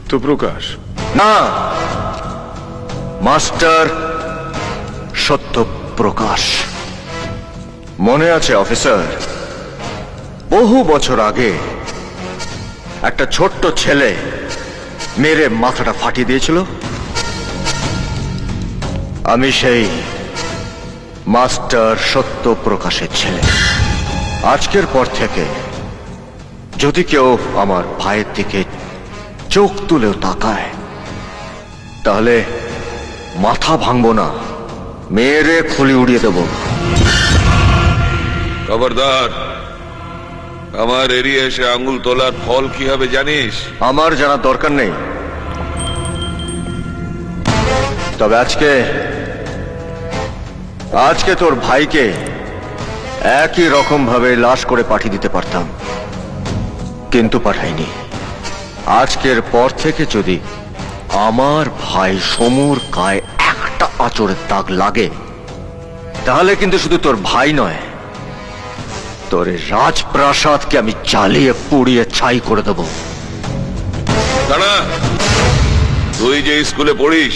সত্যপ্রকাশ? না, মাস্টার সত্যপ্রকাশ। মনে আছে অফিসার, বহু বছর আগে একটা ছোট্ট ছেলে মেরে মাথাটা ফাটিয়ে দিয়েছিল? আমি সেই মাস্টার সত্যপ্রকাশের ছেলে। আজকের পর থেকে যদি কেউ আমার ভাইয়ের দিকে চোখ তুলেও তাকায়, তাহলে মাথা ভাঙবো না, মেরে খুলি উড়িয়ে দেব। খবরদার, আমার এরিয়া এসে আঙ্গুল তোলার ফল কি হবে জানিস? আমার জানার দরকার নেই, তবে আজকে তোর ভাইকে একই রকম ভাবে লাশ করে পাঠিয়ে দিতে পারতাম, কিন্তু পাঠাইনি। আজকের পর থেকে যদি আমার ভাই সমুর গায়ে একটা আঁচড়ের দাগ লাগে, তাহলে কিন্তু শুধু তোর ভাই নয়, তোর রাজপ্রাসাদকে আমি জ্বালিয়ে পুড়িয়ে ছাই করে দেব। দাঁড়া, তুই যে স্কুলে পড়িস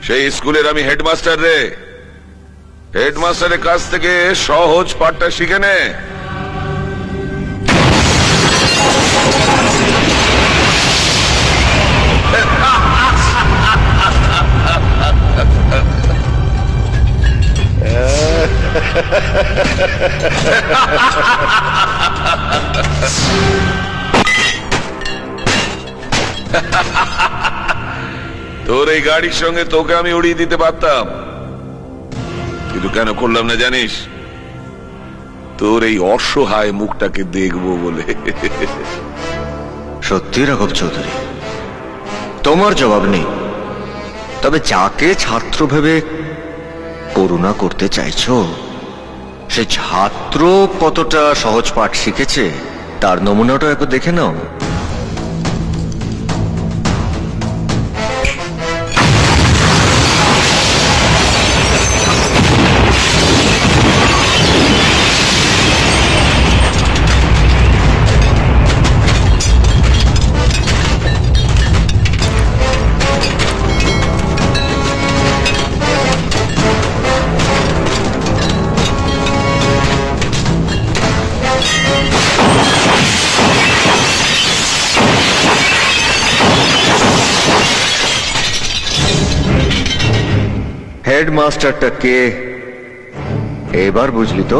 সেই স্কুলের আমি হেডমাস্টার রে। হেডমাস্টারের কাছ থেকে সহজ পাঠটা শিখে নে। তোর এই গাড়ির সঙ্গে তোকে আমি উড়িয়ে দিতে পারতাম, কিন্তু কেন করলাম না জানিস? তোর এই অসহায় মুখটাকে দেখবো বলে। সত্যি রাঘব চৌধুরী, তোমার জবাব নেই, তবে যাকে ছাত্র ভেবে করুণা করতে চাইছো, সে ছাত্র কতটা সহজ পাঠ শিখেছে তার নমুনাটা একবার দেখে নাও। হেডমাস্টারটা কে এবার বুঝলি তো?